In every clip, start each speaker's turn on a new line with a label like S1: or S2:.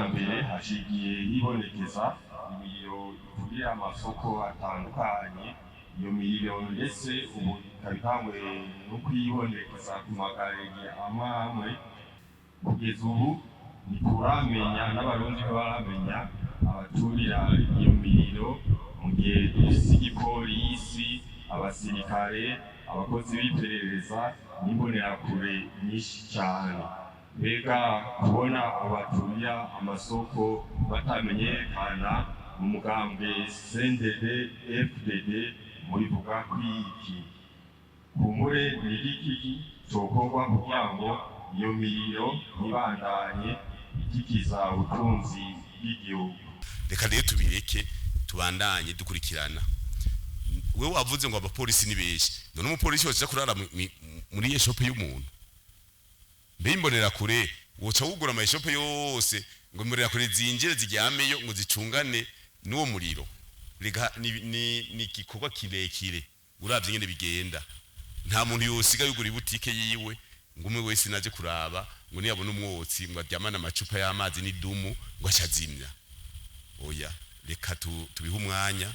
S1: cambere hashigiye hibonekeza imiriro kugira amasoko atandukanye. Iyo miriro ndetse ubu ikabitangwe no kwibonekeza ku magarege amwe. Kugeza ubu ntituramenya n'abarundi baramenya abaturira iyo miriro, mu gihe dufise igipolisi, abasirikare, abakozi b'iperereza n'imbonerakure nyinshi cyane. Mbega kubona abaturira amasoko batamenyekana mu mugambwe CNDD FDD murivuga kwiki? Kumure n'igiki cokorwa kugira ngo iyo miriro ntibandanye ikikiza ubutunzi bw'igihugu?
S2: Reka rero tubireke tubandanye dukurikirana. Wewe wavuze ngo abapolisi ni benshi, none umupolisi wose kurara muri iyo shop y'umuntu mbe imbonera kure woca wugura ama shop yose ngo imbonera kure zinjire zijyameyo ngo zicungane n'uwo muriro? Rega ni gikorwa kirekire uravye nyene bigenda. Nta muntu yosiga yugura ibutike yiwe ngo umwe wese naje kuraba ngo niyabona umwotsi ngo adyamana amacupa y'amazi n'idumu ngo ashazimya. Oya, reka tubihe umwanya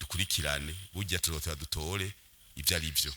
S2: dukurikirane, burya turotera dutore ibyo ari byo.